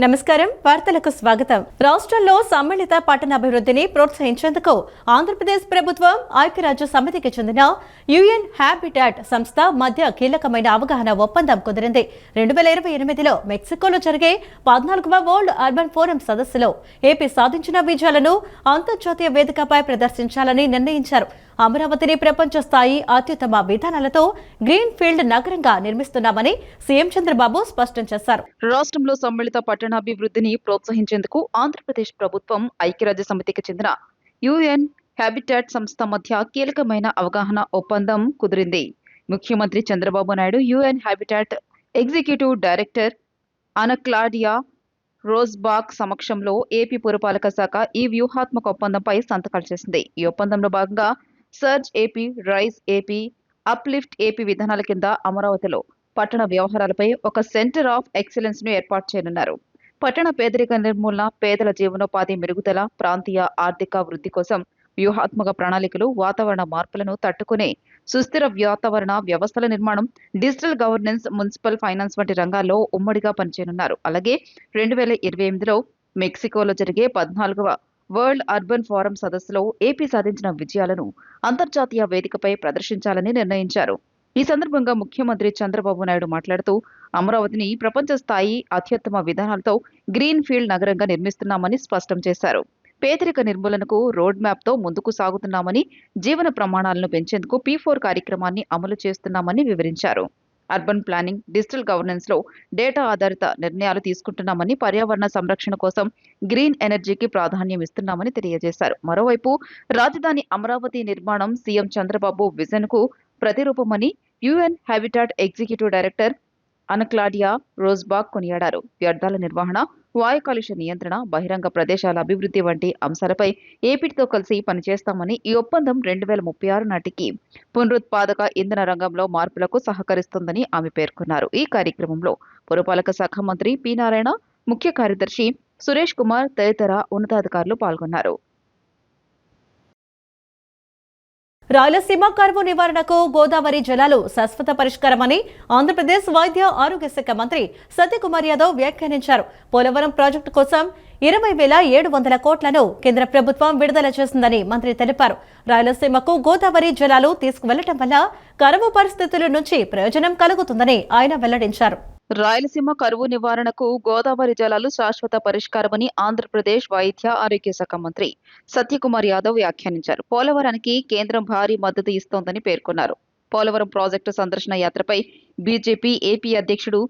నమస్కారం వార్తలకు స్వాగతం. రాష్ట్రంలో సమ్మిళిత పట్టణాభివృద్ధిని ప్రోత్సహించేందుకు ఆంధ్రప్రదేశ్ ప్రభుత్వం ఐక్యరాజ్య సమితికి చెందిన యుఎన్ హ్యాబిటాట్ సంస్థ మధ్య కీలకమైన అవగాహన ఒప్పందం కుదిరింది. 2028లో మెక్సికోలో జరిగే 14వ వరల్డ్ అర్బన్ ఫోరం సదస్సులో ఏపీ సాధించిన విజయాలను అంతర్జాతీయ వేదికపై ప్రదర్శించాలని నిర్ణయించారు. అమరావతిని ప్రపంచ స్థాయి అత్యుత్తమ విధానాలతో గ్రీన్ ఫీల్డ్ నగరంగా నిర్మిస్తున్నామని సీఎం చంద్రబాబు స్పష్టం చేశారు. రాష్ట్రంలో సమ్మిళిత పట్టణాభివృద్ధిని ప్రోత్సహించేందుకు ఆంధ్రప్రదేశ్ ప్రభుత్వం ఐక్యరాజ్య సమితికి చెందిన యుఎన్ హ్యాబిటాట్ సంస్థ మధ్య కీలకమైన అవగాహన ఒప్పందం కుదిరింది. ముఖ్యమంత్రి Chandrababu Naidu UN Habitat executive director Anaclaudia Rossbach సమక్షంలో ఏపీ పురపాలక శాఖ ఈ వ్యూహాత్మక ఒప్పందంపై సంతకాలు చేసింది. ఈ ఒప్పందంలో భాగంగా surge AP, rise AP, uplift AP విధానాల కింద అమరావతిలో పట్టణ వ్యవహారాలపై ఒక సెంటర్ ఆఫ్ ఎక్సలెన్స్ ను ఏర్పాటు చేయనున్నారు. పట్టణ పేదరిక నిర్మూలన, పేదల జీవనోపాధి మెరుగుదల, ప్రాంతీయ ఆర్థిక వృద్ధి కోసం వ్యూహాత్మక ప్రణాళికలు, వాతావరణ మార్పులను తట్టుకునే సుస్థిర వాతావరణ వ్యవస్థల నిర్మాణం, డిజిటల్ గవర్నెన్స్, మున్సిపల్ ఫైనాన్స్ వంటి రంగాల్లో ఉమ్మడిగా పనిచేయనున్నారు. అలాగే 2028లో మెక్సికోలో జరిగే 14వ వరల్డ్ అర్బన్ ఫోరం సదస్సులో ఏపీ సాధించిన విజయాలను అంతర్జాతీయ వేదికపై ప్రదర్శించాలని నిర్ణయించారు. ఈ సందర్భంగా ముఖ్యమంత్రి చంద్రబాబు నాయుడు మాట్లాడుతూ అమరావతిని ప్రపంచ స్థాయి అత్యుత్తమ విధానాలతో గ్రీన్ ఫీల్డ్ నగరంగా నిర్మిస్తున్నామని స్పష్టం చేశారు. పేదరిక నిర్మూలనకు రోడ్ మ్యాప్ తో ముందుకు సాగుతున్నామని, జీవన ప్రమాణాలను పెంచేందుకు P4 కార్యక్రమాన్ని అమలు చేస్తున్నామని వివరించారు. అర్బన్ ప్లానింగ్, డిజిటల్ గవర్నెన్స్ లో డేటా ఆధారిత నిర్ణయాలు తీసుకుంటున్నామని, పర్యావరణ సంరక్షణ కోసం గ్రీన్ ఎనర్జీకి ప్రాధాన్యం ఇస్తున్నామని తెలియజేశారు. మరోవైపు రాజధాని అమరావతి నిర్మాణం సీఎం చంద్రబాబు విజన్ కు ప్రతిరూపమని UN Habitat executive director Anaclaudia రోజ్బాక్ కొనియాడారు. వ్యర్థాల నిర్వహణ, వాయు కాలుష్య నియంత్రణ, బహిరంగ ప్రదేశాల అభివృద్ధి వంటి అంశాలపై ఏపీతో కలిసి పనిచేస్తామని, ఈ ఒప్పందం 2036 నాటికి పునరుత్పాదక ఇంధన రంగంలో మార్పులకు సహకరిస్తుందని ఆమె పేర్కొన్నారు. ఈ కార్యక్రమంలో పురపాలక శాఖ మంత్రి పి. నారాయణ, ముఖ్య కార్యదర్శి సురేష్ కుమార్ తదితర ఉన్నతాధికారులు పాల్గొన్నారు. రాయలసీమ కరువు నివారణకు గోదావరి జలాలు శాశ్వత పరిష్కారమని ఆంధ్రప్రదేశ్ వైద్య ఆరోగ్య శాఖ మంత్రి సత్యకుమార్ యాదవ్ వ్యాఖ్యానించారు. పోలవరం ప్రాజెక్టు కోసం 20,700 కోట్లను కేంద్ర ప్రభుత్వం విడుదల చేసిందని మంత్రి తెలిపారు. రాయలసీమకు గోదావరి జలాలు తీసుకువెళ్లటం వల్ల కరువు పరిస్థితుల నుంచి ప్రయోజనం కలుగుతుందని ఆయన వెల్లడించారు. రాయలసీమ కరువు నివారణకు గోదావరి జలాలు శాశ్వత పరిష్కారమని ఆంధ్రప్రదేశ్ వైద్య ఆరోగ్య శాఖ మంత్రి సత్యకుమార్ యాదవ్ వ్యాఖ్యానించారు. పోలవరానికి కేంద్రం భారీ మద్దతు ఇస్తోందని పేర్కొన్నారు. పోలవరం ప్రాజెక్టు సందర్శన యాత్రపై బీజేపీ ఏపీ అధ్యక్షుడు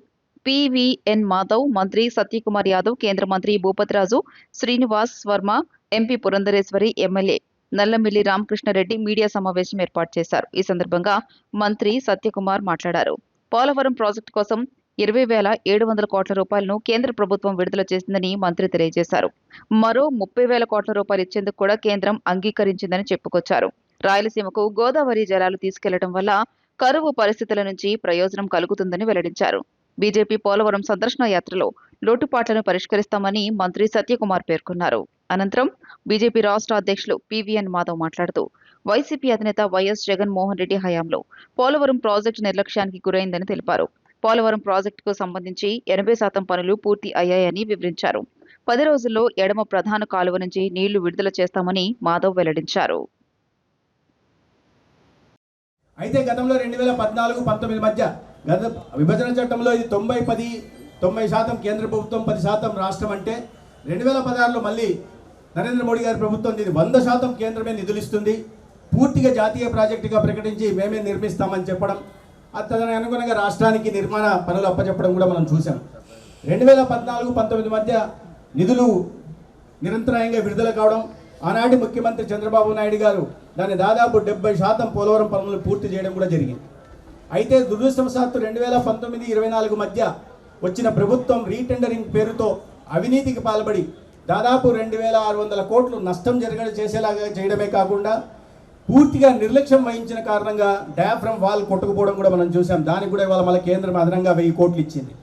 పివిఎన్ మాధవ్, మంత్రి సత్యకుమార్ యాదవ్, కేంద్ర మంత్రి Bhupathiraju Srinivas Varma, MP Purandeswari, MLA Nallamilli Ramakrishna Reddy media సమావేశం ఏర్పాటు చేశారు. ఈ సందర్భంగా మంత్రి సత్యకుమార్ మాట్లాడారు. పోలవరం ప్రాజెక్టు కోసం 20,700 కోట్ల రూపాయలను కేంద్ర ప్రభుత్వం విడుదల చేసిందని మంత్రి తెలియజేశారు. మరో 30,000 కోట్ల రూపాయలు ఇచ్చేందుకు కూడా కేంద్రం అంగీకరించిందని చెప్పుకొచ్చారు. రాయలసీమకు గోదావరి జలాలు తీసుకెళ్లడం వల్ల కరువు పరిస్థితుల నుంచి ప్రయోజనం కలుగుతుందని వెల్లడించారు. బీజేపీ పోలవరం సందర్శన యాత్రలో లోటుపాట్లను పరిష్కరిస్తామని మంత్రి సత్యకుమార్ పేర్కొన్నారు. అనంతరం బీజేపీ రాష్ట్ర అధ్యక్షులు పివిఎన్ మాధవ్ మాట్లాడుతూ వైసీపీ అధినేత వైఎస్ జగన్మోహన్ రెడ్డి హయాంలో పోలవరం ప్రాజెక్టు నిర్లక్ష్యానికి గురైందని తెలిపారు. పోలవరం ప్రాజెక్టుకు సంబంధించి 80% పనులు పూర్తి అయ్యాయని వివరించారు. 10 రోజుల్లో ఎడమ ప్రధాన కాలువ నుంచి నీళ్లు విడుదల చేస్తామని మాధవ్ వెల్లడించారు. అయితే గతంలో 2014-19 మధ్య విభజన చట్టంలో ఇది 90% కేంద్ర ప్రభుత్వం, 10% రాష్ట్రం అంటే 2016లో మళ్ళీ నరేంద్ర మోడీ గారి ప్రభుత్వం దీన్ని 100% కేంద్రమే నిధులు ఇస్తుంది, పూర్తిగా జాతీయ ప్రాజెక్టుగా ప్రకటించి మేమే నిర్మిస్తామని చెప్పడం, తదను అనుగుణంగా రాష్ట్రానికి నిర్మాణ పనులు అప్పచెప్పడం కూడా మనం చూసాం. 2014-19 మధ్య నిధులు నిరంతరాయంగా విడుదల కావడం, ఆనాటి ముఖ్యమంత్రి చంద్రబాబు నాయుడు గారు దాన్ని దాదాపు 70% పోలవరం పనులు పూర్తి చేయడం కూడా జరిగింది. అయితే దురదృష్టవశాత్తు 2019-24 మధ్య వచ్చిన ప్రభుత్వం రీటెండరింగ్ పేరుతో అవినీతికి పాల్పడి దాదాపు 2,600 కోట్లు నష్టం చేసేలాగా చేయడమే కాకుండా పూర్తిగా నిర్లక్ష్యం వహించిన కారణంగా డయాఫ్రమ్ వాల్ కొట్టుకుపోవడం కూడా మనం చూసాం. దానికి కూడా ఇవాళ మళ్ళీ కేంద్రం అదనంగా 1000 కోట్లు ఇచ్చింది.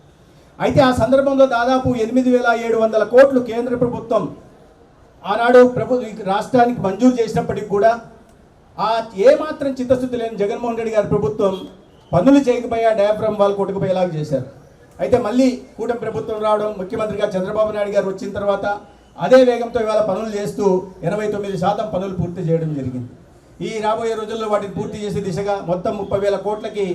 అయితే ఆ సందర్భంలో దాదాపు 8,700 కోట్లు కేంద్ర ప్రభుత్వం ఆనాడు రాష్ట్రానికి మంజూరు చేసినప్పటికీ కూడా ఆ ఏమాత్రం చిత్తశుద్ధి లేని జగన్మోహన్ రెడ్డి గారి ప్రభుత్వం పనులు చేయకపోయా డయాఫ్రమ్ వాల్ కొట్టుకుపోయేలాగా చేశారు. అయితే మళ్ళీ కూటమి ప్రభుత్వం రావడం, ముఖ్యమంత్రిగా చంద్రబాబు నాయుడు గారు వచ్చిన తర్వాత అదే వేగంతో ఇవాళ పనులు చేస్తూ 89% పనులు పూర్తి చేయడం జరిగింది. ఈ రాబోయే రోజుల్లో వాటిని పూర్తి చేసే దిశగా మొత్తం 30,000 కోట్లకి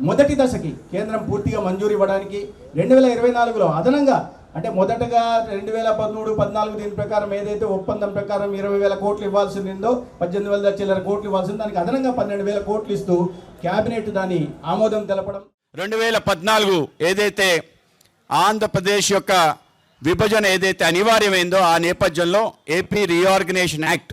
మొదటి దశకి కేంద్రం పూర్తిగా మంజూరు ఇవ్వడానికి 2024లో అదనంగా అంటే మొదటగా 2013-14 దీని ప్రకారం ఏదైతే ఒప్పందం ప్రకారం 20,000 కోట్లు ఇవ్వాల్సిందో 18,000 చిల్లర కోట్లు ఇవ్వాల్సింది దానికి అదనంగా 12,000 కోట్లు ఇస్తూ కేబినెట్ దాని ఆమోదం తెలపడం. 2014 ఏదైతే ఆంధ్రప్రదేశ్ యొక్క విభజన ఏదైతే అనివార్యమైందో ఆ నేపథ్యంలో ఏపీ రీఆర్గనైజేషన్ యాక్ట్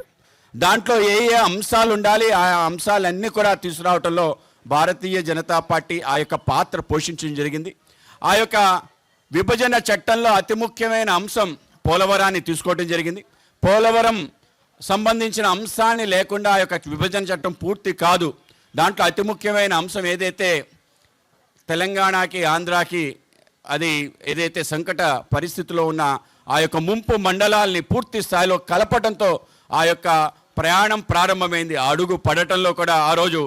దాంట్లో ఏ అంశాలు ఉండాలి ఆ అంశాలన్నీ కూడా తీసుకురావడంలో భారతీయ జనతా పార్టీ ఆ యొక్క పాత్ర పోషించడం జరిగింది. ఆ యొక్క విభజన చట్టంలో అతి ముఖ్యమైన అంశం పోలవరాన్ని తీసుకోవడం జరిగింది. పోలవరం సంబంధించిన అంశాన్ని లేకుండా ఆ యొక్క విభజన చట్టం పూర్తి కాదు. దాంట్లో అతి ముఖ్యమైన అంశం ఏదైతే తెలంగాణకి ఆంధ్రాకి అది ఏదైతే సంకట పరిస్థితిలో ఉన్న ఆ యొక్క ముంపు మండలాల్ని పూర్తి స్థాయిలో కలపడంతో ఆ యొక్క ప్రయాణం ప్రారంభమైంది. అడుగు పడటంలో కూడా ఆ రోజు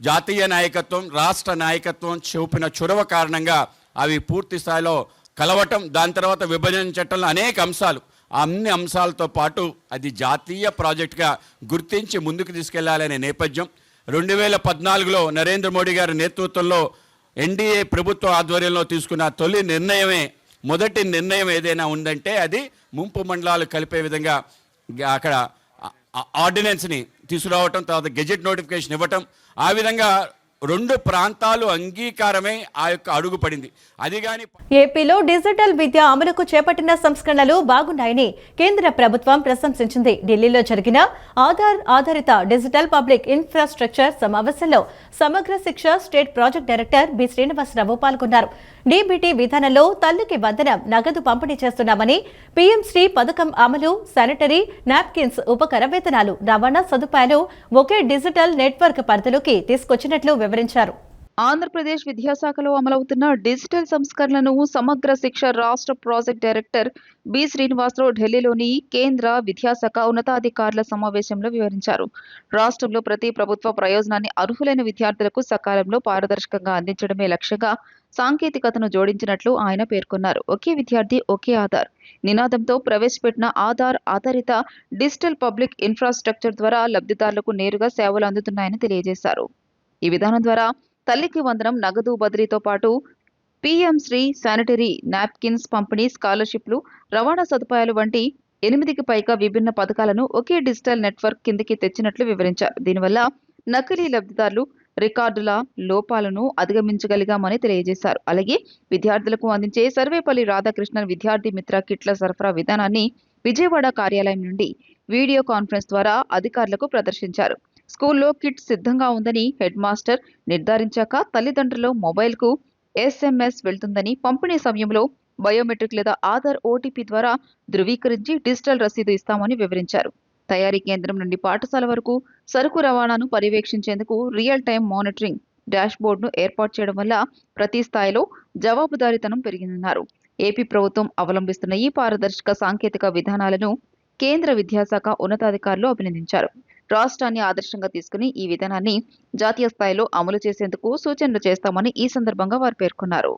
జాతీయ నాయకత్వం, రాష్ట్ర నాయకత్వం చూపిన చొరవ కారణంగా అవి పూర్తి స్థాయిలో కలవటం, దాని తర్వాత విభజన చట్టంలో అనేక అంశాలు, అన్ని అంశాలతో పాటు అది జాతీయ ప్రాజెక్టుగా గుర్తించి ముందుకు తీసుకెళ్లాలనే నేపథ్యం 2014లో నరేంద్ర మోడీ గారి నేతృత్వంలో ఎన్డీఏ ప్రభుత్వ ఆధ్వర్యంలో తీసుకున్న తొలి నిర్ణయమే, మొదటి నిర్ణయం ఏదైనా ఉందంటే అది ముంపు మండలాలు కలిపే విధంగా అక్కడ ఆర్డినెన్స్ని తీసుకురావటం, తర్వాత గెజెట్ నోటిఫికేషన్ ఇవ్వటం, ఆ విధంగా 2 ప్రాంతాలు అంగీకారమే ఆ యొక్క అడుగు పడింది. అది కానీ ఏపీలో డిజిటల్ విద్య అమలుకు చేపట్టిన సంస్కరణలు బాగున్నాయని కేంద్ర ప్రభుత్వం ప్రశంసించింది. ఢిల్లీలో జరిగిన ఆధార్ ఆధారిత డిజిటల్ పబ్లిక్ ఇన్ఫ్రాస్ట్రక్చర్ సమావేశంలో Samagra Shiksha state project director B Srinivasa Rao పాల్గొన్నారు. డీబీటీ విధానంలో తల్లికి వందనం నగదు పంపిణీ చేస్తున్నామని, పీఎం శ్రీ పథకం అమలు, శానిటరీ నాప్కిన్స్, ఉపకర వేతనాలు, రవాణా సదుపాయాలు ఒకే డిజిటల్ నెట్వర్క్ పరిధిలోకి తీసుకొచ్చినట్లు వివరించారు. ఆంధ్రప్రదేశ్ విద్యాశాఖలో అమలవుతున్న డిజిటల్ సంస్కరణలను సమగ్ర శిక్ష రాష్ట్ర ప్రాజెక్ట్ డైరెక్టర్ బి శ్రీనివాసరావు ఢిల్లీలోని కేంద్ర విద్యాశాఖ ఉన్నతాధికారుల సమావేశంలో వివరించారు. రాష్ట్రంలో ప్రతి ప్రభుత్వ ప్రయోజనాన్ని అర్హులైన విద్యార్థులకు సకాలంలో పారదర్శకంగా అందించడమే లక్ష్యంగా సాంకేతికతను జోడించినట్లు ఆయన పేర్కొన్నారు. ఒకే విద్యార్థి ఒకే ఆధార్ నినాదంతో ప్రవేశపెట్టిన ఆధార్ ఆధారిత డిజిటల్ పబ్లిక్ ఇన్ఫ్రాస్ట్రక్చర్ ద్వారా లబ్ధిదారులకు నేరుగా సేవలు అందుతున్నాయని తెలియజేశారు. ఈ విధానం ద్వారా తల్లికి వందనం నగదు బదిలీతో పాటు పీఎం శ్రీ శానిటరీ నాప్కిన్స్ పంపిణీ, స్కాలర్షిప్లు, రవాణా సదుపాయాలు వంటి 8కి పైగా విభిన్న పథకాలను ఒకే డిజిటల్ నెట్వర్క్ కిందికి తెచ్చినట్లు వివరించారు. దీనివల్ల నకిలీ లబ్ధిదారులు రికార్డుల లోపాలను అధిగమించగలిగామని తెలియజేశారు. అలాగే విద్యార్థులకు అందించే సర్వేపల్లి రాధాకృష్ణన్ విద్యార్థి మిత్ర కిట్ల సరఫరా విధానాన్ని విజయవాడ కార్యాలయం నుండి వీడియో కాన్ఫరెన్స్ ద్వారా అధికారులకు ప్రదర్శించారు. స్కూల్లో కిట్ సిద్ధంగా ఉందని హెడ్ మాస్టర్ నిర్ధారించాక తల్లిదండ్రుల మొబైల్కు ఎస్ఎంఎస్ వెళ్తుందని, పంపిణీ సమయంలో బయోమెట్రిక్ లేదా ఆధార్ ఓటీపీ ద్వారా ధృవీకరించి డిజిటల్ రసీదు ఇస్తామని వివరించారు. తయారీ కేంద్రం నుండి పాఠశాల వరకు సరుకు రవాణాను పర్యవేక్షించేందుకు రియల్ టైం మానిటరింగ్ డాష్బోర్డ్ను ఏర్పాటు చేయడం వల్ల ప్రతి స్థాయిలో జవాబుదారీతనం పెరిగిందన్నారు. ఏపీ ప్రభుత్వం అవలంబిస్తున్న ఈ పారదర్శక సాంకేతిక విధానాలను కేంద్ర విద్యాశాఖ ఉన్నతాధికారులు అభినందించారు. రాష్ట్రాన్ని ఆదర్శంగా తీసుకుని ఈ విధానాన్ని జాతీయ స్థాయిలో అమలు చేసేందుకు సూచనలు చేస్తామని ఈ సందర్భంగా వారు పేర్కొన్నారు.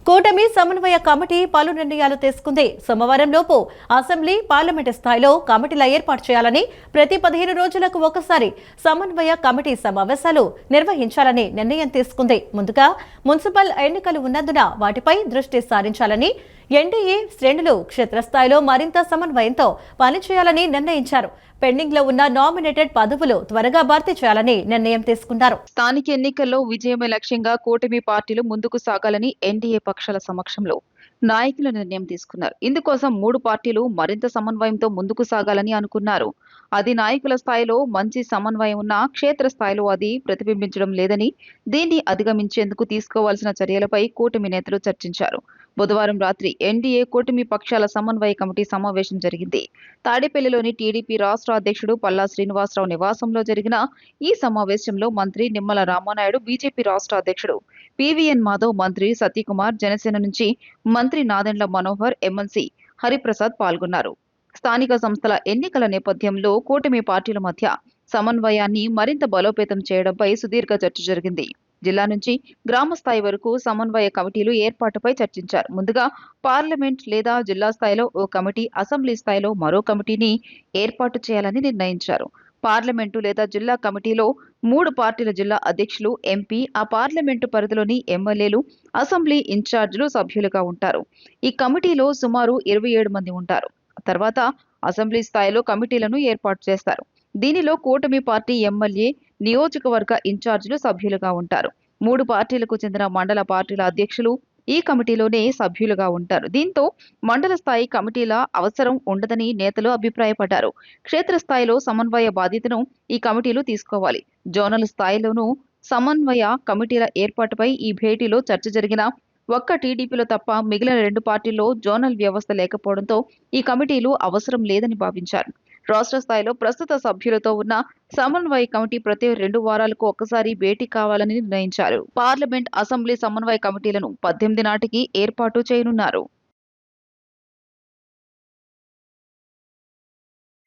కూటమి సమన్వయ కమిటీ పలు నిర్ణయాలు తీసుకుంది. సోమవారంలోపు అసెంబ్లీ, పార్లమెంటు స్థాయిలో కమిటీల ఏర్పాటు చేయాలని, ప్రతి 15 రోజులకు ఒకసారి సమన్వయ కమిటీ సమావేశాలు నిర్వహించాలని నిర్ణయం తీసుకుంది. ముందుగా మున్సిపల్ ఎన్నికలు ఉన్నందున వాటిపై దృష్టి సారించాలని, ఎన్డీఏ శ్రేణులు క్షేత్రస్థాయిలో మరింత సమన్వయంతో పనిచేయాలని నిర్ణయించారు. పెండింగ్ లో ఉన్న నామినేటెడ్ పదవులు త్వరగా భర్తీ చేయాలని నిర్ణయం తీసుకున్నారు. స్థానిక ఎన్నికల్లో విజయమే లక్ష్యంగా కూటమి పార్టీలు ముందుకు సాగాలని ఎన్డీఏ పక్షాల సమక్షంలో నాయకులు నిర్ణయం తీసుకున్నారు. ఇందుకోసం 3 పార్టీలు మరింత సమన్వయంతో ముందుకు సాగాలని అనుకున్నారు. అది నాయకుల స్థాయిలో మంచి సమన్వయం ఉన్న క్షేత్ర స్థాయిలో అది ప్రతిబింబించడం లేదని, దీన్ని అధిగమించేందుకు తీసుకోవాల్సిన చర్యలపై కూటమి నేతలు చర్చించారు. బుధవారం రాత్రి ఎన్డీఏ కూటమి పక్షాల సమన్వయ కమిటీ సమావేశం జరిగింది. తాడేపల్లిలోని టీడీపీ రాష్ట్ర అధ్యక్షుడు పల్లా శ్రీనివాసరావు నివాసంలో జరిగిన ఈ సమావేశంలో మంత్రి నిమ్మల రామానాయుడు, బీజేపీ రాష్ట్ర అధ్యక్షుడు పీవీఎన్ మాధవ్, మంత్రి సతీకుమార్, జనసేన నుంచి మంత్రి నాదెండ్ల మనోహర్, ఎమ్మెల్సీ హరిప్రసాద్ పాల్గొన్నారు. స్థానిక సంస్థల ఎన్నికల నేపథ్యంలో కూటమి పార్టీల మధ్య సమన్వయాన్ని మరింత బలోపేతం చేయడంపై సుదీర్ఘ చర్చ జరిగింది. జిల్లా నుంచి గ్రామ స్థాయి వరకు సమన్వయ కమిటీలు ఏర్పాటుపై చర్చించారు. ముందుగా పార్లమెంట్ లేదా జిల్లా స్థాయిలో ఓ కమిటీ, అసెంబ్లీ స్థాయిలో మరో కమిటీని ఏర్పాటు చేయాలని నిర్ణయించారు. పార్లమెంటు లేదా జిల్లా కమిటీలో 3 పార్టీల జిల్లా అధ్యక్షులు, ఎంపీ, ఆ పార్లమెంటు పరిధిలోని ఎమ్మెల్యేలు, అసెంబ్లీ ఇన్ఛార్జీలు సభ్యులుగా ఉంటారు. ఈ కమిటీలో సుమారు 27 మంది ఉంటారు. తర్వాత అసెంబ్లీ స్థాయిలో కమిటీలను ఏర్పాటు చేస్తారు. దీనిలో కూటమి పార్టీ ఎమ్మెల్యే, నియోజకవర్గ ఇన్ఛార్జీలు సభ్యులుగా ఉంటారు. 3 పార్టీలకు చెందిన మండల పార్టీల అధ్యక్షులు ఈ కమిటీలోనే సభ్యులుగా ఉంటారు. దీంతో మండల స్థాయి కమిటీల అవసరం ఉండదని నేతలు అభిప్రాయపడ్డారు. క్షేత్రస్థాయిలో సమన్వయ బాధ్యతను ఈ కమిటీలు తీసుకోవాలి. జోనల్ స్థాయిలోనూ సమన్వయ కమిటీల ఏర్పాటుపై ఈ భేటీలో చర్చ జరిగిన ఒక్క టీడీపీలో తప్ప మిగిలిన 2 పార్టీల్లో జోనల్ వ్యవస్థ లేకపోవడంతో ఈ కమిటీలు అవసరం లేదని భావించారు. రాష్ట్ర స్థాయిలో ప్రస్తుత సభ్యులతో ఉన్న సమన్వయ కమిటీ ప్రతి 2 వారాలకు ఒక్కసారి భేటీ కావాలని నిర్ణయించారు. పార్లమెంట్, అసెంబ్లీ సమన్వయ కమిటీలను 18 నాటికి ఏర్పాటు చేయనున్నారు.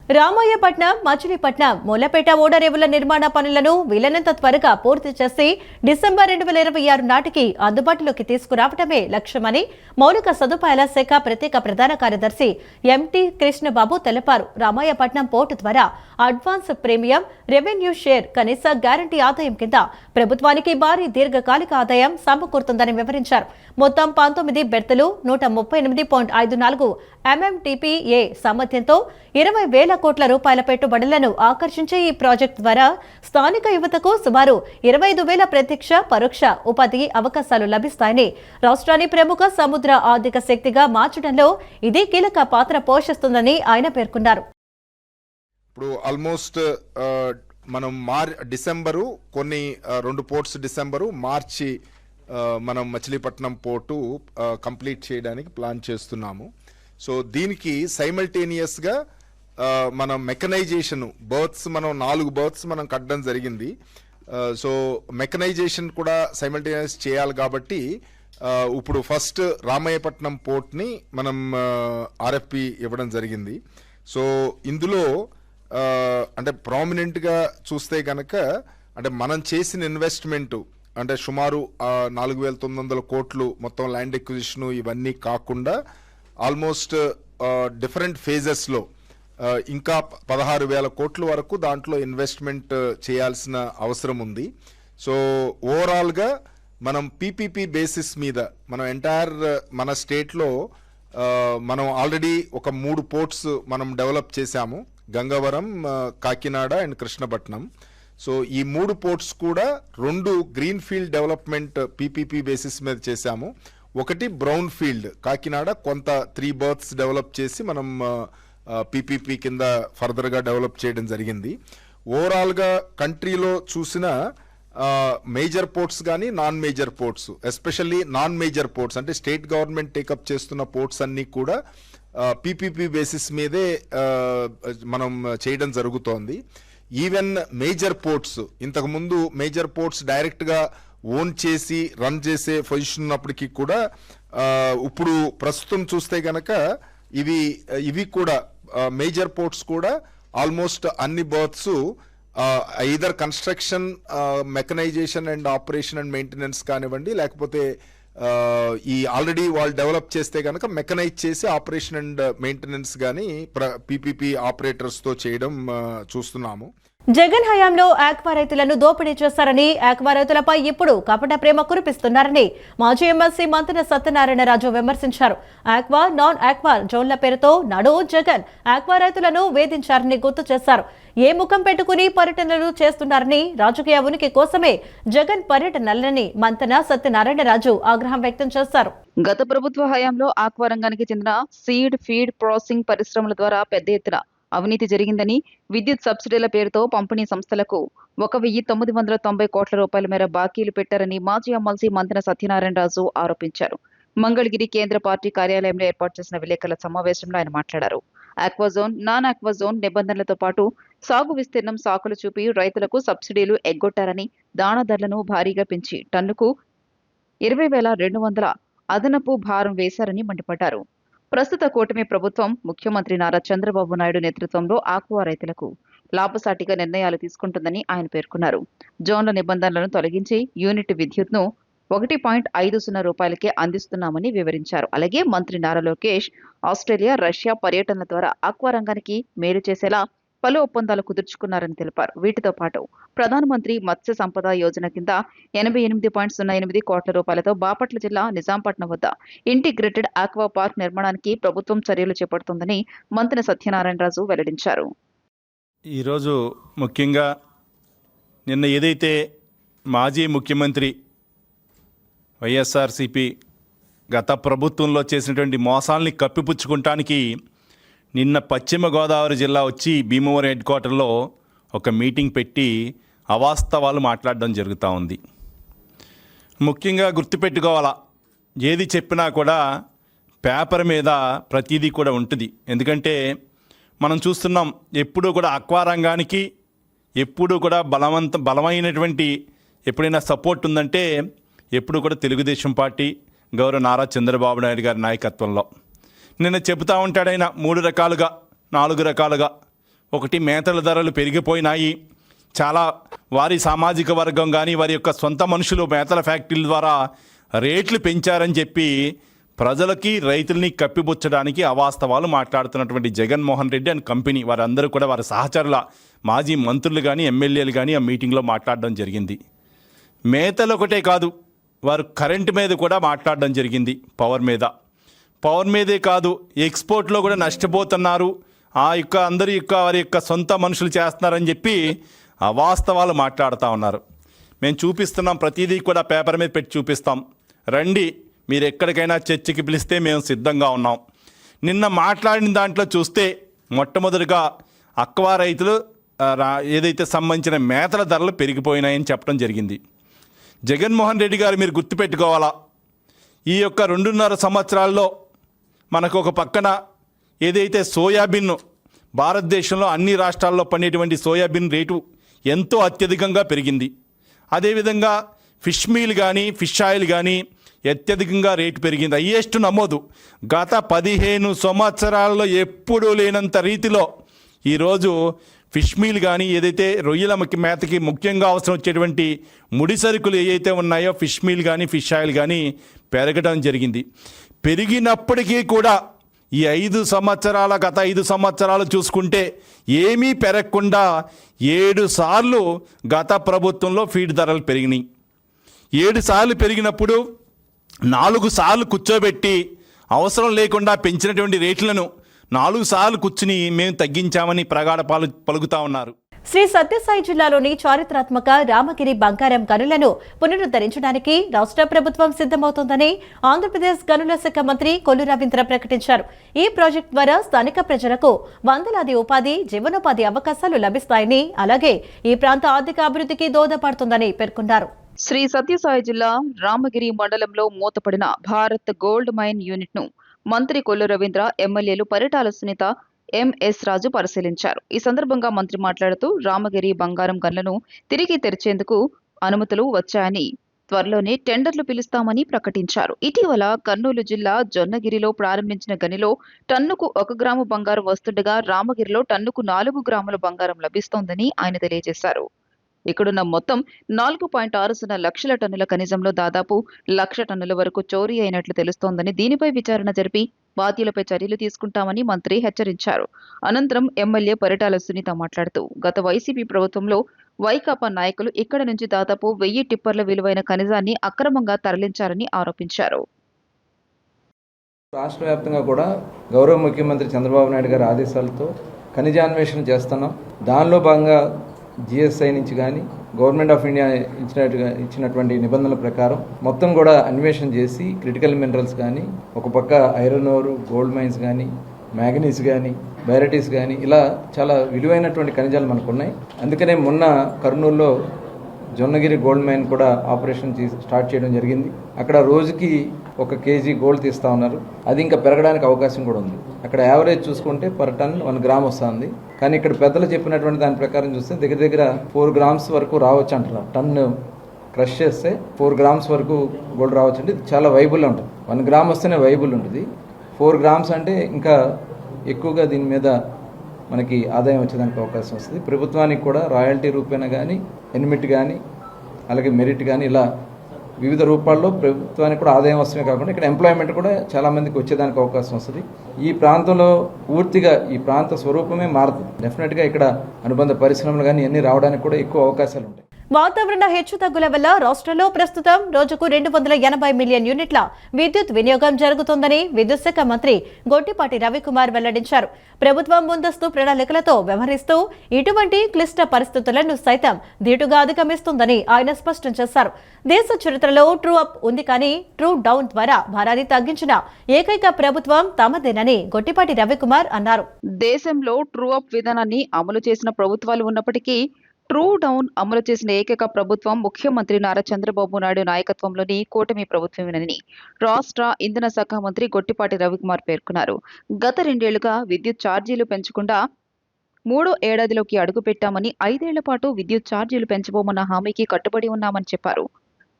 రామాయపట్నం, మచిలీపట్నం, మూలపేట ఓడరేవుల నిర్మాణ పనులను వీలైనంత త్వరగా పూర్తి చేసి డిసెంబర్ 2026 నాటికి అందుబాటులోకి తీసుకురావడమే లక్ష్యమని మౌలిక సదుపాయాల శాఖ ప్రత్యేక ప్రధాన కార్యదర్శి ఎంటీ కృష్ణబాబు తెలిపారు. రామాయపట్నం పోర్టు ద్వారా అడ్వాన్స్ ప్రీమియం రెవెన్యూ షేర్ కనీస గ్యారంటీ ఆదాయం కింద ప్రభుత్వానికి భారీ దీర్ఘకాలిక ఆదాయం సమకూరుతుందని వివరించారు. మొత్తం 19 బెర్తులు, 138.54 MMTPA సామర్థ్యంతో 20,000 కోట్ల రూపాయల పెట్టుబడులను ఆకర్షించే ఈ ప్రాజెక్టు ద్వారా స్థానిక యువతకు సుమారు 25,000 ప్రత్యక్ష, పరోక్ష ఉపాధి అవకాశాలు లభిస్తాయని, రాష్ట్రాన్ని ప్రముఖ సముద్ర ఆర్థిక శక్తిగా మార్చడంలో ఇది కీలక పాత్ర పోషిస్తుందని ఆయన పేర్కొన్నారు. ఇప్పుడు ఆల్మోస్ట్ మనం డిసెంబరు కొన్ని 2 పోర్ట్స్ డిసెంబరు, మార్చి మనం మచిలీపట్నం పోర్టు కంప్లీట్ చేయడానికి ప్లాన్ చేస్తున్నాము. సో దీనికి సైమల్టేనియస్గా మనం మెకనైజేషన్ బర్త్స్ మనం 4 బర్త్స్ మనం కట్టడం జరిగింది. సో మెకనైజేషన్ కూడా సైమల్టేనియస్ చేయాలి కాబట్టి ఇప్పుడు ఫస్ట్ రామాయపట్నం పోర్ట్ని మనం ఆర్ఎఫ్పి ఇవ్వడం జరిగింది. సో ఇందులో అంటే ప్రామినెంట్గా చూస్తే కనుక అంటే మనం చేసిన ఇన్వెస్ట్మెంటు అంటే సుమారు 4,900 కోట్లు మొత్తం ల్యాండ్ ఎక్విజిషన్ ఇవన్నీ కాకుండా ఆల్మోస్ట్ డిఫరెంట్ ఫేజెస్లో ఇంకా 16,000 కోట్ల వరకు దాంట్లో ఇన్వెస్ట్మెంట్ చేయాల్సిన అవసరం ఉంది. సో ఓవరాల్గా మనం పీపీపీ బేసిస్ మీద మనం ఎంటైర్ మన స్టేట్లో మనం ఆల్రెడీ ఒక 3 పోర్ట్స్ మనం డెవలప్ చేశాము, గంగవరం, కాకినాడ అండ్ కృష్ణపట్నం. సో ఈ 3 పోర్ట్స్ కూడా 2 green field development PPP basis మీద చేశాము. ఒకటి బ్రౌన్ ఫీల్డ్ కాకినాడ కొంత 3 బర్త్స్ డెవలప్ చేసి మనం పీపీపీ కింద ఫర్దర్గా డెవలప్ చేయడం జరిగింది. ఓవరాల్గా కంట్రీలో చూసిన మేజర్ పోర్ట్స్ కానీ non major ports, especially non major ports అంటే స్టేట్ గవర్నమెంట్ టేకప్ చేస్తున్న పోర్ట్స్ అన్నీ కూడా పీపీపీ బేసిస్ మీదే మనం చేయడం జరుగుతోంది. ఈవెన్ మేజర్ పోర్ట్స్, ఇంతకుముందు మేజర్ పోర్ట్స్ డైరెక్ట్గా ఓన్ చేసి రన్ చేసే పొజిషన్ ఉన్నప్పటికీ కూడా ఇప్పుడు ప్రస్తుతం చూస్తే కనుక ఇవి కూడా మేజర్ పోర్ట్స్ కూడా ఆల్మోస్ట్ అన్ని births either construction, mechanisation and operation and maintenance కానివ్వండి, లేకపోతే ఈ ఆల్రెడీ వాళ్ళు డెవలప్ చేస్తే కనుక మెకనైజ్ చేసి ఆపరేషన్ అండ్ మెయింటెనెన్స్ కానీ పీపీపీ ఆపరేటర్స్తో చేయడం చూస్తున్నాము. జగన్ హయాంలో ఆక్వా రైతులను దోపిడీ చేశారని, ఆక్వా రైతులపై ఇప్పుడు కపట ప్రేమ కురిపిస్తున్నారని మాజీ ఎమ్మెల్సీ మంతెన సత్యనారాయణరాజు విమర్శించారు. ఆక్వా, నాన్ ఆక్వా జోన్ల పేరుతో నాడు జగన్ ఆక్వా రైతులను వేధించారని గుర్తు చేశారు. ఏ ముఖం పెట్టుకుని పర్యటనలు చేస్తున్నారని, రాజకీయ ఉనికి కోసమే జగన్ పర్యటనలని మంతెన సత్యనారాయణరాజు ఆగ్రహం వ్యక్తం చేశారు. గత ప్రభుత్వ హయాంలో ఆక్వా రంగానికి చెందిన సీడ్, ఫీడ్ ప్రాసెసింగ్ పరిశ్రమల ద్వారా పెద్ద ఎత్తున అవినీతి జరిగిందని, విద్యుత్ సబ్సిడీల పేరుతో పంపిణీ సంస్థలకు 1,990 కోట్ల రూపాయల మేర బాకీలు పెట్టారని మాజీ ఎమ్మెల్సీ మంతెన సత్యనారాయణరాజు ఆరోపించారు. మంగళగిరి కేంద్ర పార్టీ కార్యాలయంలో ఏర్పాటు చేసిన విలేకరుల సమావేశంలో ఆయన మాట్లాడారు. ఆక్వాజోన్, నాన్ ఆక్వాజోన్ నిబంధనలతో పాటు సాగు విస్తీర్ణం సాకులు చూపి రైతులకు సబ్సిడీలు ఎగ్గొట్టారని, దాణా ధరలను భారీగా పెంచి టన్నుకు 20,200 అదనపు భారం వేశారని మండిపడ్డారు. ప్రస్తుత కూటమి ప్రభుత్వం ముఖ్యమంత్రి నారా చంద్రబాబు నాయుడు నేతృత్వంలో ఆక్వా రైతులకు లాభసాటిగా నిర్ణయాలు తీసుకుంటుందని ఆయన పేర్కొన్నారు. జోన్ల నిబంధనలను తొలగించి యూనిట్ విద్యుత్ను 1.50 రూపాయలకే అందిస్తున్నామని వివరించారు. అలాగే మంత్రి నారా లోకేష్ ఆస్ట్రేలియా, రష్యా పర్యటనల ద్వారా ఆక్వా రంగానికి మేలు చేసేలా పలు ఒప్పందాలు కుదుర్చుకున్నారని తెలిపారు. వీటితో పాటు ప్రధానమంత్రి మత్స్య సంపద యోజన కింద 88.08 కోట్ల రూపాయలతో బాపట్ల జిల్లా నిజాంపట్నం వద్ద ఇంటిగ్రేటెడ్ ఆక్వా పార్క్ నిర్మాణానికి ప్రభుత్వం చర్యలు చేపడుతోందని మంత్రి సత్యనారాయణరాజు వెల్లడించారు. ఈరోజు ముఖ్యంగా నిన్న ఏదైతే మాజీ ముఖ్యమంత్రి వైఎస్ఆర్సీపీ గత ప్రభుత్వంలో చేసినటువంటి మోసాల్ని కప్పిపుచ్చుకుంటానికి నిన్న పశ్చిమ గోదావరి జిల్లా వచ్చి భీమవరం హెడ్ క్వార్టర్లో ఒక మీటింగ్ పెట్టి అవాస్తవాలు మాట్లాడడం జరుగుతూ ఉంది. ముఖ్యంగా గుర్తుపెట్టుకోవాలా, ఏది చెప్పినా కూడా పేపర్ మీద ప్రతిదీ కూడా ఉంటుంది. ఎందుకంటే మనం చూస్తున్నాం, ఎప్పుడూ కూడా ఆక్వా రంగానికి ఎప్పుడూ కూడా బలమైనటువంటి ఎప్పుడైనా సపోర్ట్ ఉందంటే ఎప్పుడు కూడా తెలుగుదేశం పార్టీ గౌరవ నారా చంద్రబాబు నాయుడు గారి నాయకత్వంలో. నిన్న చెబుతూ ఉంటాడు ఆయన 3 రకాలుగా 4 రకాలుగా. ఒకటి, మేతల ధరలు పెరిగిపోయినాయి, చాలా వారి సామాజిక వర్గం కానీ వారి యొక్క సొంత మనుషులు మేతల ఫ్యాక్టరీల ద్వారా రేట్లు పెంచారని చెప్పి ప్రజలకి రైతుల్ని కప్పిపుచ్చడానికి అవాస్తవాలు మాట్లాడుతున్నటువంటి జగన్మోహన్ రెడ్డి అండ్ కంపెనీ వారందరూ కూడా వారి సహచరుల మాజీ మంత్రులు కానీ ఎమ్మెల్యేలు కానీ ఆ మీటింగ్లో మాట్లాడడం జరిగింది. మేతలు ఒకటే కాదు, వారు కరెంటు మీద కూడా మాట్లాడడం జరిగింది. పవర్ మీదే కాదు, ఎక్స్పోర్ట్లో కూడా నష్టపోతున్నారు, వారి యొక్క సొంత మనుషులు చేస్తున్నారని చెప్పి అవాస్తవాలు మాట్లాడుతూ ఉన్నారు. మేము చూపిస్తున్నాం, ప్రతిదీ కూడా పేపర్ మీద పెట్టి చూపిస్తాం. రండి, మీరు ఎక్కడికైనా చర్చకి పిలిస్తే మేము సిద్ధంగా ఉన్నాం. నిన్న మాట్లాడిన దాంట్లో చూస్తే మొట్టమొదటిగా ఆక్వా రైతులు ఏదైతే సంబంధించిన మేతల ధరలు పెరిగిపోయినాయని చెప్పడం జరిగింది. జగన్మోహన్ రెడ్డి గారు మీరు గుర్తుపెట్టుకోవాలా, ఈ యొక్క 2.5 సంవత్సరాల్లో మనకు ఒక పక్కన ఏదైతే సోయాబీన్ భారతదేశంలో అన్ని రాష్ట్రాల్లో పండేటువంటి సోయాబీన్ రేటు ఎంతో అత్యధికంగా పెరిగింది. అదేవిధంగా ఫిష్ మీల్ కానీ ఫిష్ ఆయిల్ కానీ అత్యధికంగా రేటు పెరిగింది. హైయెస్ట్ నమోదు గత 15 సంవత్సరాల్లో ఎప్పుడూ లేనంత రీతిలో ఈరోజు ఫిష్ మీల్ కానీ ఏదైతే రొయ్యల మేతకి ముఖ్యంగా అవసరం వచ్చేటువంటి ముడి సరుకులు ఏవైతే ఉన్నాయో ఫిష్ మీల్ కానీ ఫిష్ ఆయిల్ కానీ పెరగడం జరిగింది. పెరిగినప్పటికీ కూడా ఈ గత 5 సంవత్సరాలు చూసుకుంటే ఏమీ పెరగకుండా 7 సార్లు గత ప్రభుత్వంలో ఫీడ్ ధరలు పెరిగినాయి. 7 సార్లు పెరిగినప్పుడు 4 సార్లు కూర్చోబెట్టి అవసరం లేకుండా పెంచినటువంటి రేట్లను 4 సార్లు కూర్చుని మేము తగ్గించామని ప్రగాఢ పలుకుతా ఉన్నారు. శ్రీ సత్యసాయి జిల్లాలోని చారిత్రాత్మక రామగిరి బంగారం గనులను పునరుద్ధరించడానికి రాష్ట్ర ప్రభుత్వం సిద్ధమవుతోందని ఆంధ్రప్రదేశ్ గనుల శాఖ మంత్రి కొల్లు రవీంద్ర ప్రకటించారు. ఈ ప్రాజెక్టు ద్వారా స్థానిక ప్రజలకు వందలాది ఉపాధి, జీవనోపాధి అవకాశాలు లభిస్తాయని, అలాగే ఈ ప్రాంత ఆర్థిక అభివృద్ధికి దోహదపడుతుందని పేర్కొన్నారు. శ్రీ సత్యసాయి జిల్లా రామగిరి మండలంలో మూతపడిన భారత్ గోల్డ్ మైన్ యూనిట్ ను మంత్రి కొల్లు రవీంద్ర, ఎమ్మెల్యేలు పరిటాల సునీత, ఎంఎస్ రాజు పరిశీలించారు. ఈ సందర్భంగా మంత్రి మాట్లాడుతూ రామగిరి బంగారం గన్లను తిరిగి తెరిచేందుకు అనుమతులు వచ్చాయని, త్వరలోనే టెండర్లు పిలుస్తామని ప్రకటించారు. ఇటీవల కర్నూలు జిల్లా జొన్నగిరిలో ప్రారంభించిన గనిలో టన్నుకు 1 గ్రాము బంగారం వస్తుండగా రామగిరిలో టన్నుకు 4 గ్రాముల బంగారం లభిస్తోందని ఆయన తెలియజేశారు. ఇక్కడున్న మొత్తం 4.60 లక్షల టన్నుల ఖనిజంలో దాదాపు 1,00,000 టన్నుల వరకు చోరీ అయినట్లు తెలుస్తోందని, దీనిపై విచారణ జరిపి బాధ్యులపై చర్యలు తీసుకుంటామని మంత్రి హెచ్చరించారు. అనంతరం ఎమ్మెల్యే పరిటాల సునీత మాట్లాడుతూ గత వైసీపీ ప్రభుత్వంలో వైకాపా నాయకులు ఇక్కడ నుంచి దాదాపు 1000 టిప్పర్ల విలువైన ఖనిజాన్ని అక్రమంగా తరలించారని ఆరోపించారు. రాష్ట్ర వ్యాప్తంగా కూడా గౌరవ ముఖ్యమంత్రి చంద్రబాబు నాయుడు గారి ఆదేశాలతో ఖనిజాన్వేషణ చేస్తున్నాం. దానిలో భాగంగా జిఎస్ఐ నుంచి కానీ గవర్నమెంట్ ఆఫ్ ఇండియా ఇచ్చినటువంటి నిబంధనల ప్రకారం మొత్తం కూడా అన్వేషణ చేసి క్రిటికల్ మినరల్స్ కానీ, ఒక పక్క ఐరన్ ఓర్, గోల్డ్ మైన్స్ కానీ, మ్యాగనీస్ కానీ, బైరటీస్ కానీ, ఇలా చాలా విలువైనటువంటి ఖనిజాలు మనకు ఉన్నాయి. అందుకనే మొన్న కర్నూలులో జొన్నగిరి గోల్డ్ మైన్ కూడా ఆపరేషన్ స్టార్ట్ చేయడం జరిగింది. అక్కడ రోజుకి 1 కేజీ గోల్డ్ తీస్తూ ఉన్నారు. అది ఇంకా పెరగడానికి అవకాశం కూడా ఉంది. అక్కడ యావరేజ్ చూసుకుంటే పర్ టన్ 1 గ్రామ్ వస్తుంది. కానీ ఇక్కడ పెద్దలు చెప్పినటువంటి దాని ప్రకారం చూస్తే దగ్గర 4 గ్రామ్స్ వరకు రావచ్చు అంటున్నారు. టన్ను క్రష్ చేస్తే 4 గ్రామ్స్ వరకు గోల్డ్ రావచ్చు. అంటే ఇది చాలా వైబుల్ ఉంటుంది. 1 గ్రామ్ వస్తేనే వైబుల్ ఉంటుంది. 4 గ్రామ్స్ అంటే ఇంకా ఎక్కువగా దీని మీద మనకి ఆదాయం వచ్చేదానికి అవకాశం వస్తుంది. ప్రభుత్వానికి కూడా రాయల్టీ రూపేణా కానీ, ఎన్మిట్ కానీ, అలాగే మెరిట్ కానీ, ఇలా వివిధ రూపాల్లో ప్రభుత్వానికి కూడా ఆదాయం వస్తమే కాకుండా ఇక్కడ ఎంప్లాయ్మెంట్ కూడా చాలామందికి వచ్చేదానికి అవకాశం వస్తుంది. ఈ ప్రాంతంలో పూర్తిగా ఈ ప్రాంత స్వరూపమే మారుతుంది. డెఫినెట్గా ఇక్కడ అనుబంధ పరిశ్రమలు కానీ అన్నీ రావడానికి కూడా ఎక్కువ అవకాశాలు ఉంటాయి. వాతావరణ హెచ్చుతగ్గుల వల్ల రాష్ట్రంలో ప్రస్తుతం రోజుకు 280 మిలియన్ యూనిట్ల విద్యుత్ వినియోగం జరుగుతోందని విద్యుత్ శాఖ మంత్రి గొట్టిపాటి రవికుమార్ వెల్లడించారు. ప్రభుత్వం ముందస్తు ప్రణాళికలతో వ్యవహరిస్తూ ఇటువంటి క్లిష్ట పరిస్థితులను సైతం ధీటుగా అధిగమిస్తుందని ఆయన స్పష్టం చేశారు. దేశ చరిత్రలో ట్రూ అప్ ఉంది కానీ ట్రూ డౌన్ ద్వారా భారాన్ని తగ్గించిన ఏకైక ప్రభుత్వం తమదేనని గొట్టిపాటి రవికుమార్ అన్నారు. దేశంలో ట్రూ అప్ విధానాన్ని అమలు చేసిన ప్రభుత్వాలు ఉన్నప్పటికీ ట్రూ డౌన్ అమలు చేసిన ఏకైక ప్రభుత్వం ముఖ్యమంత్రి నారా చంద్రబాబు నాయుడు నాయకత్వంలోని కూటమి ప్రభుత్వమేనని రాష్ట్ర ఇంధన శాఖ మంత్రి గొట్టిపాటి రవికుమార్ పేర్కొన్నారు. గత 2 ఏళ్లుగా విద్యుత్ ఛార్జీలు పెంచకుండా 3వ ఏడాదిలోకి అడుగుపెట్టామని 5 ఏళ్ల పాటు విద్యుత్ ఛార్జీలు పెంచబోమన్న హామీకి కట్టుబడి ఉన్నామని చెప్పారు.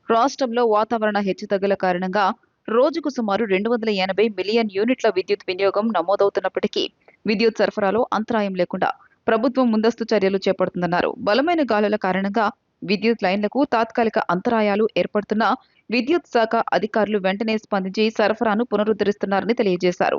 రాష్ట్రంలో వాతావరణ హెచ్చుతగ్గుల కారణంగా రోజుకు సుమారు 280 మిలియన్ యూనిట్ల విద్యుత్ వినియోగం నమోదవుతున్నప్పటికీ విద్యుత్ సరఫరాలో అంతరాయం లేకుండా ప్రభుత్వం ముందస్తు చర్యలు చేపడుతుందన్నారు. బలమైన గాలుల కారణంగా విద్యుత్ లైన్లకు తాత్కాలిక అంతరాయాలు ఏర్పడుతున్నా విద్యుత్ శాఖ అధికారులు వెంటనే స్పందించి సరఫరాను పునరుద్ధరిస్తున్నారని తెలియజేశారు.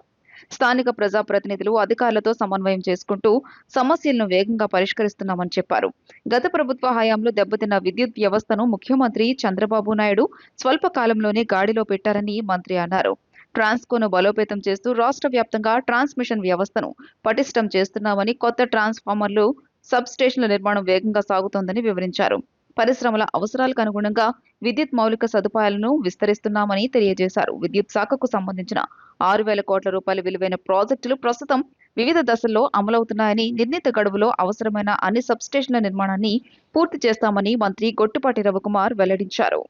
స్థానిక ప్రజాప్రతినిధులు అధికారులతో సమన్వయం చేసుకుంటూ సమస్యలను వేగంగా పరిష్కరిస్తున్నామని చెప్పారు. గత ప్రభుత్వ హయాంలో దెబ్బతిన్న విద్యుత్ వ్యవస్థను ముఖ్యమంత్రి చంద్రబాబు నాయుడు స్వల్ప కాలంలోనే గాడిలో పెట్టారని మంత్రి అన్నారు. ట్రాన్స్కోను బలోపేతం చేస్తూ రాష్ట్ర వ్యాప్తంగా ట్రాన్స్మిషన్ వ్యవస్థను పటిష్టం చేస్తున్నామని, కొత్త ట్రాన్స్ఫార్మర్లు, సబ్ స్టేషన్ల నిర్మాణం వేగంగా సాగుతోందని వివరించారు. పరిశ్రమల అవసరాలకు అనుగుణంగా విద్యుత్ మౌలిక సదుపాయాలను విస్తరిస్తున్నామని తెలియజేశారు. విద్యుత్ శాఖకు సంబంధించిన 6,000 కోట్ల రూపాయల విలువైన ప్రాజెక్టులు ప్రస్తుతం వివిధ దశల్లో అమలవుతున్నాయని, నిర్ణీత గడువులో అవసరమైన అన్ని సబ్ స్టేషన్ల నిర్మాణాన్ని పూర్తి చేస్తామని మంత్రి గొట్టిపాటి రవికుమార్ వెల్లడించారు.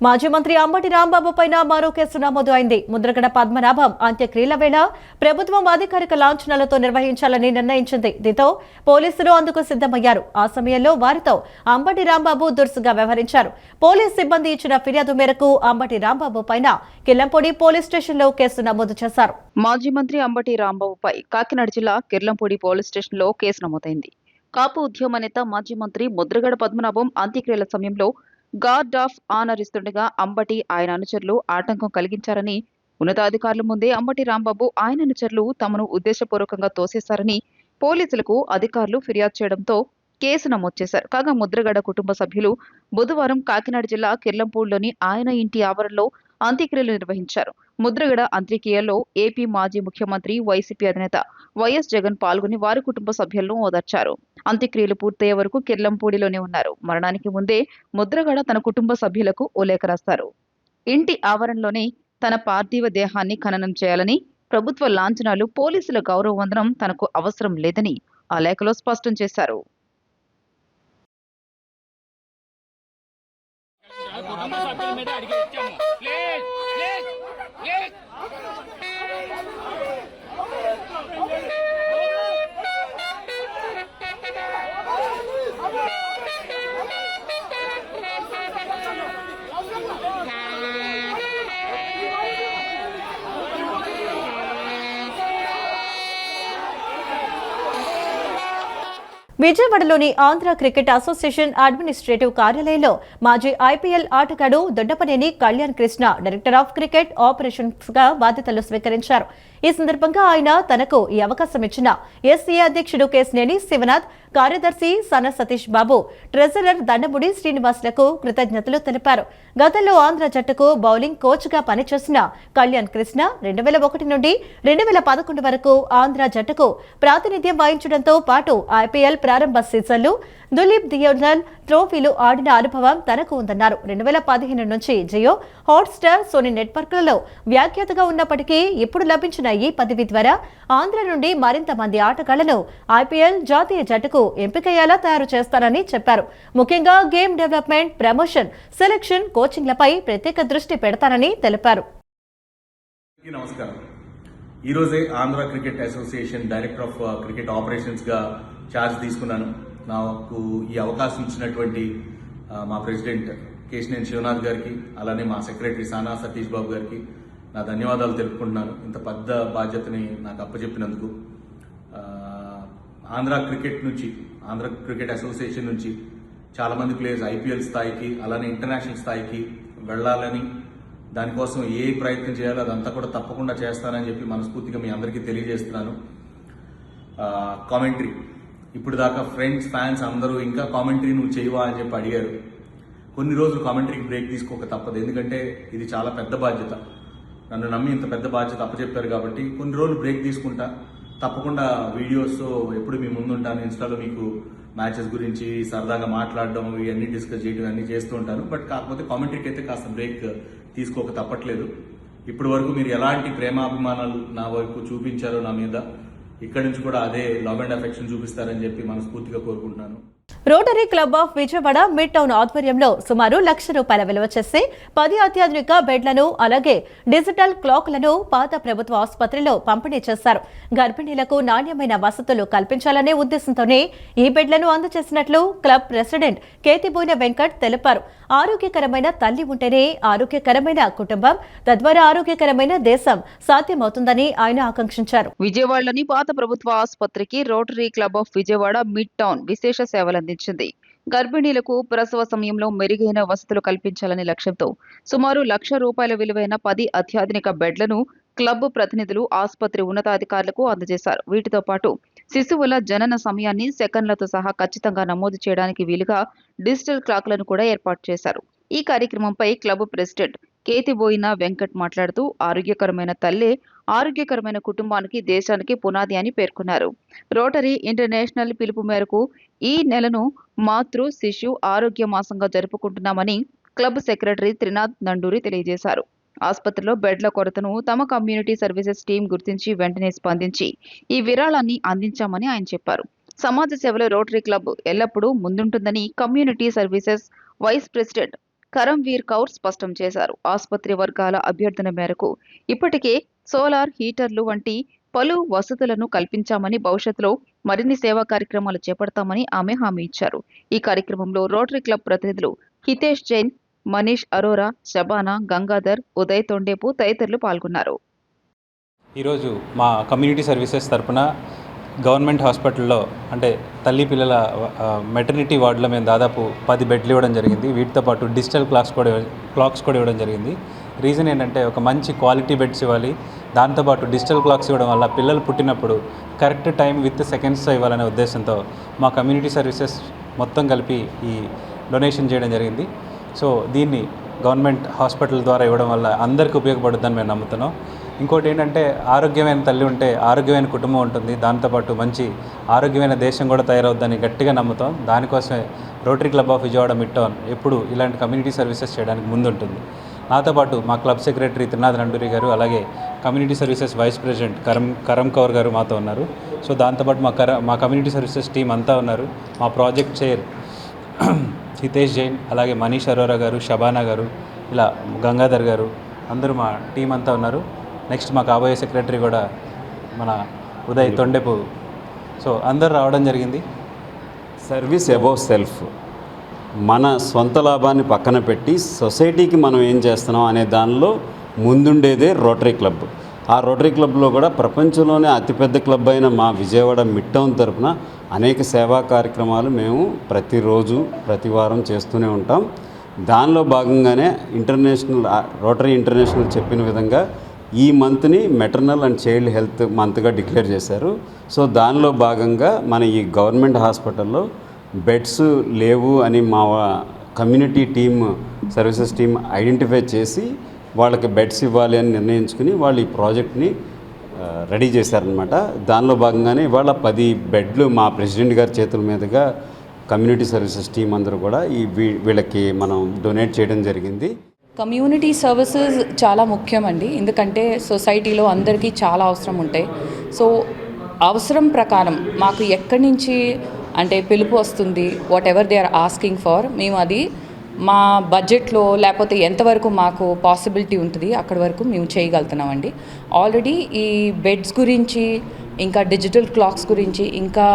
మాజీ మంత్రి అంబటి రాంబాబు పైన మరో కేసు నమోదు అయింది. ముద్రగడ పద్మనాభం అంత్యక్రియల వేళ ప్రభుత్వం అధికారిక లాంఛనాలతో నిర్వహించాలని నిర్ణయించింది. దీంతో పోలీసులు అందుకు సిద్ధమయ్యారు. ఆ సమయంలో వారితో అంబటి రాంబాబు దురుసుగా వ్యవహరించారు. పోలీస్ సిబ్బంది ఇచ్చిన ఫిర్యాదు మేరకు అంబటి రాంబాబు పైన కిర్లంపూడి పోలీస్ స్టేషన్లో కేసు నమోదు చేశారు. మాజీ మంత్రి అంబటి రాంబాబుపై కాకినాడ జిల్లా కిర్లంపూడి పోలీస్ స్టేషన్లో కేసు నమోదైంది. కాపు ఉద్యమ నేత మాజీ మంత్రి ముద్రగడ పద్మనాభం అంత్యక్రియల సమయంలో గార్డ్ ఆఫ్ ఆనర్ ఇస్తుండగా అంబటి, ఆయన అనుచరులు ఆటంకం కలిగించారని, ఉన్నతాధికారుల ముందే అంబటి రాంబాబు, ఆయన అనుచరులు తమను ఉద్దేశపూర్వకంగా తోసేశారని పోలీసులకు అధికారులు ఫిర్యాదు చేయడంతో కేసు నమోదు చేశారు. కాగా ముద్రగడ కుటుంబ సభ్యులు బుధవారం కాకినాడ జిల్లా కిర్లంపూడిలోని ఆయన ఇంటి ఆవరణలో అంత్యక్రియలు నిర్వహించారు. ముద్రగడ అంత్యక్రియల్లో ఏపీ మాజీ ముఖ్యమంత్రి, వైసీపీ అధినేత వైఎస్ జగన్ పాల్గొని వారి కుటుంబ సభ్యులను ఓదార్చారు. అంత్యక్రియలు పూర్తయ్యే వరకు కిర్లంపూడిలోనే ఉన్నారు. మరణానికి ముందే ముద్రగడ తన కుటుంబ సభ్యులకు ఓ లేఖ రాస్తారు. ఇంటి ఆవరణలోనే తన పార్థివ దేహాన్ని ఖననం చేయాలని, ప్రభుత్వ లాంఛనాలు, పోలీసుల గౌరవ వందనం తనకు అవసరం లేదని ఆ లేఖలో స్పష్టం చేశారు. విజయవాడలోని ఆంధ్ర క్రికెట్ అసోసియేషన్ అడ్మినిస్ట్రేటివ్ కార్యాలయంలో మాజీ ఐపీఎల్ ఆటగాడు Doddapaneni Kalyan Krishna director of cricket operations గా బాధ్యతలు స్వీకరించారు. ఈ సందర్భంగా ఆయన తనకు ఈ అవకాశం ఇచ్చిన ఎస్సీ అధ్యక్షుడు కేశినేని శివనాథ్, కార్యదర్శి సన సతీష్ బాబు, ట్రెజరర్ దండముడి శ్రీనివాసులకు కృతజ్ఞతలు తెలిపారు. గతంలో ఆంధ్ర జట్టుకు బౌలింగ్ కోచ్ గా పనిచేసిన కళ్యాణ్ కృష్ణ 2001 నుండి 2011 వరకు ఆంధ్ర జట్టుకు ప్రాతినిధ్యం వహించడంతో పాటు ఐపీఎల్ ప్రారంభ సీజన్లు, దులీప్ దియోనల్ ట్రోఫీలు ఆడిన అనుభవం తనకు ఉందన్నారు. 2015 నుంచి జియో, హాట్స్టార్, సోనీ నెట్వర్క్లలో వ్యాఖ్యాతగా ఉన్నప్పటికీ ఇప్పుడు లభించిన ఈ పదవి ద్వారా ఆంధ్ర నుండి మరింత మంది ఆటగాళ్లను ఐపీఎల్ జాతీయ జట్టుకు ఎంపికయ్యేలా తయారు చేస్తారని చెప్పారు. ముఖ్యంగా గేమ్ డెవలప్మెంట్, ప్రమోషన్, సెలక్షన్, కోచింగ్లపై ప్రత్యేక దృష్టి పెడతారని తెలిపారు. నమస్కారం. ఈరోజే Andhra cricket association director of cricket operations గా ఛార్జ్ తీసుకున్నాను. నాకు ఈ అవకాశం ఇచ్చినటువంటి మా ప్రెసిడెంట్ కేశినేని శివనాథ్ గారికి, అలానే మా సెక్రటరీ సానా సతీష్ బాబు గారికి, నా ధన్యవాదాలు తెలుపుకుంటున్నాను ఇంత పెద్ద బాధ్యతని నాకు అప్పచెప్పినందుకు. ఆంధ్ర క్రికెట్ అసోసియేషన్ నుంచి చాలామంది ప్లేయర్స్ ఐపీఎల్ స్థాయికి అలానే ఇంటర్నేషనల్ స్థాయికి వెళ్ళాలని, దానికోసం ఏ ప్రయత్నం చేయాలో అదంతా కూడా తప్పకుండా చేస్తానని చెప్పి మనస్ఫూర్తిగా మీ అందరికీ తెలియజేస్తున్నాను. కామెంటరీ ఇప్పుడు దాకా ఫ్రెండ్స్, ఫ్యాన్స్ అందరూ ఇంకా కామెంటరీ నువ్వు చేయవా అని చెప్పి అడిగారు. కొన్ని రోజులు కామెంటరీకి బ్రేక్ తీసుకోక తప్పదు, ఎందుకంటే ఇది చాలా పెద్ద బాధ్యత. నన్ను నమ్మి ఇంత పెద్ద బాధ్యత అప్పచెప్పారు కాబట్టి కొన్ని రోజులు బ్రేక్ తీసుకుంటా. తప్పకుండా వీడియోస్ ఎప్పుడు మీ ముందు ఉంటాను. ఇన్స్టాలో మీకు మ్యాచెస్ గురించి సరదాగా మాట్లాడడం, ఇవన్నీ డిస్కస్ చేయడం అన్నీ చేస్తూ ఉంటాను. బట్ కాకపోతే కామెంటరీకి అయితే కాస్త బ్రేక్ తీసుకోక తప్పట్లేదు. ఇప్పటి వరకు మీరు ఎలాంటి ప్రేమాభిమానాలు నా వైపు చూపించారో నా మీద, ఇక్కడి నుంచి కూడా అదే లవ్ అండ్ అఫెక్షన్ చూపిస్తారని చెప్పి మనస్ఫూర్తిగా కోరుకుంటున్నాను. Rotary club of Vijayawada mid town ఆధ్వర్యంలో సుమారు ₹1,00,000 విలువ చేసే 10 అత్యాధునిక బెడ్లను అలాగే డిజిటల్ క్లాక్లను పాత ప్రభుత్వ ఆసుపత్రిలో పంపిణీ చేశారు. గర్భిణీలకు నాణ్యమైన వసతులు కల్పించాలనే ఉద్దేశంతోనే ఈ బెడ్లను అందజేసినట్లు క్లబ్ ప్రెసిడెంట్ కేతిబోయిన వెంకట్ తెలిపారు. ఆరోగ్యకరమైన తల్లి ఉంటేనే ఆరోగ్యకరమైన కుటుంబం, తద్వారా ఆరోగ్యకరమైన దేశం సాధ్యమవుతుందని ఆయన ఆకాంక్షించారు. విజయవాడలోని పాత ప్రభుత్వ ఆసుపత్రికి rotary club of Vijayawada mid town విశేష సేవలందించింది. గర్భిణీలకు ప్రసవ సమయంలో మెరుగైన వసతులు కల్పించాలనే లక్ష్యంతో సుమారు ₹1,00,000 విలువైన 10 అత్యాధునిక బెడ్లను క్లబ్ ప్రతినిధులు ఆసుపత్రి ఉన్నతాధికారులకు అందజేశారు. వీటితో పాటు శిశువుల జనన సమయాన్ని సెకన్లతో సహా ఖచ్చితంగా నమోదు చేయడానికి వీలుగా డిజిటల్ క్లాక్లను కూడా ఏర్పాటు చేశారు. ఈ కార్యక్రమంపై క్లబ్ ప్రెసిడెంట్ కేతిబోయిన వెంకట్ మాట్లాడుతూ ఆరోగ్యకరమైన తల్లే ఆరోగ్యకరమైన కుటుంబానికి, దేశానికి పునాది అని పేర్కొన్నారు. రోటరీ ఇంటర్నేషనల్ పిలుపు మేరకు ఈ నెలను మాతృ శిశు ఆరోగ్య మాసంగా జరుపుకుంటున్నామని క్లబ్ సెక్రటరీ త్రినాథ్ నండూరి తెలియజేశారు. ఆసుపత్రిలో బెడ్ల కొరతను తమ కమ్యూనిటీ సర్వీసెస్ టీం గుర్తించి వెంటనే స్పందించి ఈ విరాళాన్ని అందించామని ఆయన చెప్పారు. సమాజ సేవలో రోటరీ క్లబ్ ఎల్లప్పుడూ ముందుంటుందని community services vice president Karamvir Kaur స్పష్టం చేశారు. ఆసుపత్రి వర్గాల అభ్యర్థన మేరకు ఇప్పటికే సోలార్ హీటర్లు వంటి పలు వసతులను కల్పించామని, భవిష్యత్తులో మరిన్ని సేవా కార్యక్రమాలు చేపడతామని ఆమె హామీ ఇచ్చారు. ఈ కార్యక్రమంలో రోటరీ క్లబ్ ప్రతినిధులు హితేష్ జైన్, మనీష్ అరోరా, శబానా, గంగాధర్, ఉదయ్ తొండేపు తదితరులు పాల్గొన్నారు. ఈరోజు మా కమ్యూనిటీ సర్వీసెస్ తరపున గవర్నమెంట్ హాస్పిటల్లో అంటే తల్లి పిల్లల మెటర్నిటీ వార్డులో మేము దాదాపు 10 బెడ్లు ఇవ్వడం జరిగింది. వీటితో పాటు డిజిటల్ క్లాక్స్ కూడా ఇవ్వడం జరిగింది. రీజన్ ఏంటంటే ఒక మంచి క్వాలిటీ బెడ్స్ ఇవ్వాలి, దాంతోపాటు డిజిటల్ క్లాక్స్ ఇవ్వడం వల్ల పిల్లలు పుట్టినప్పుడు కరెక్ట్ టైం విత్ సెకండ్స్తో ఇవ్వాలనే ఉద్దేశంతో మా కమ్యూనిటీ సర్వీసెస్ మొత్తం కలిపి ఈ డొనేషన్ చేయడం జరిగింది. సో దీన్ని గవర్నమెంట్ హాస్పిటల్ ద్వారా ఇవ్వడం వల్ల అందరికీ ఉపయోగపడుతుందని మేము నమ్ముతున్నాం. ఇంకోటి ఏంటంటే ఆరోగ్యమైన తల్లి ఉంటే ఆరోగ్యమైన కుటుంబం ఉంటుంది, దాంతోపాటు మంచి ఆరోగ్యమైన దేశం కూడా తయారవుద్దని గట్టిగా నమ్ముతాం. దానికోసమే rotary club of Vijayawada mid town ఎప్పుడు ఇలాంటి కమ్యూనిటీ సర్వీసెస్ చేయడానికి ముందుంటుంది. నాతో పాటు మా క్లబ్ సెక్రటరీ త్రినాథ్ నండూరి గారు, అలాగే కమ్యూనిటీ సర్వీసెస్ వైస్ ప్రెసిడెంట్ కరం కౌర్ గారు మాతో ఉన్నారు. సో దాంతోపాటు మా కమ్యూనిటీ సర్వీసెస్ టీం అంతా ఉన్నారు. మా ప్రాజెక్ట్ చైర్ హితేష్ జైన్, అలాగే మనీష్ అరోరా గారు, శబానా గారు, ఇలా గంగాధర్ గారు, అందరూ మా టీం అంతా ఉన్నారు. నెక్స్ట్ మా కాబోయే సెక్రటరీ కూడా మన ఉదయ్ తొండెపు. సో అందరూ రావడం జరిగింది. సర్వీస్ అబౌవ్ సెల్ఫ్, మన సొంత లాభాన్ని పక్కన పెట్టి సొసైటీకి మనం ఏం చేస్తున్నాం అనే దానిలో ముందుండేదే రోటరీ క్లబ్. ఆ రోటరీ క్లబ్లో కూడా ప్రపంచంలోనే అతిపెద్ద క్లబ్ అయిన మా విజయవాడ మిడ్ టౌన్ తరఫున అనేక సేవా కార్యక్రమాలు మేము ప్రతిరోజు ప్రతి వారం చేస్తూనే ఉంటాం. దానిలో భాగంగానే రోటరీ ఇంటర్నేషనల్ చెప్పిన విధంగా ఈ మంత్ని మెటర్నల్ అండ్ చైల్డ్ హెల్త్ మంత్గా డిక్లేర్ చేశారు. సో దానిలో భాగంగా మన ఈ గవర్నమెంట్ హాస్పిటల్లో బెడ్స్ లేవు అని మా community team services team identify చేసి వాళ్ళకి బెడ్స్ ఇవ్వాలి అని నిర్ణయించుకుని వాళ్ళు ఈ ప్రాజెక్ట్ని రెడీ చేశారనమాట. దానిలో భాగంగానే ఇవాళ 10 బెడ్లు మా ప్రెసిడెంట్ గారి చేతుల మీదుగా కమ్యూనిటీ సర్వీసెస్ టీం అందరూ కూడా వీళ్ళకి మనం డొనేట్ చేయడం జరిగింది. కమ్యూనిటీ సర్వీసెస్ చాలా ముఖ్యమండి, ఎందుకంటే సొసైటీలో అందరికీ చాలా అవసరం ఉంటాయి. సో అవసరం ప్రకారం మాకు ఎక్కడి నుంచి అంటే పిలుపు వస్తుంది, whatever they are asking for, మేము అది మా బడ్జెట్లో లేకపోతే ఎంతవరకు మాకు పాసిబిలిటీ ఉంటుంది అక్కడి వరకు మేము చేయగలుగుతున్నామండి. ఆల్రెడీ ఈ బెడ్స్ గురించి, ఇంకా డిజిటల్ క్లాక్స్ గురించి, ఇంకా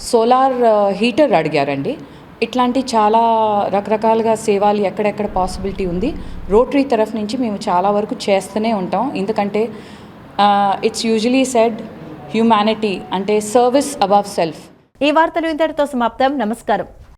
సోలార్ హీటర్ అడిగారండి. ఇట్లాంటి చాలా రకరకాలుగా సేవలు ఎక్కడెక్కడ పాసిబిలిటీ ఉంది రోటరీ తరఫు నుంచి మేము చాలా వరకు చేస్తూనే ఉంటాం. ఎందుకంటే ఇట్స్ యూజువలీ సెడ్ హ్యూమానిటీ అంటే సర్వీస్ అబవ్ సెల్ఫ్. ఈ వార్తలు ఇంతటితో సమాప్తం. నమస్కారం.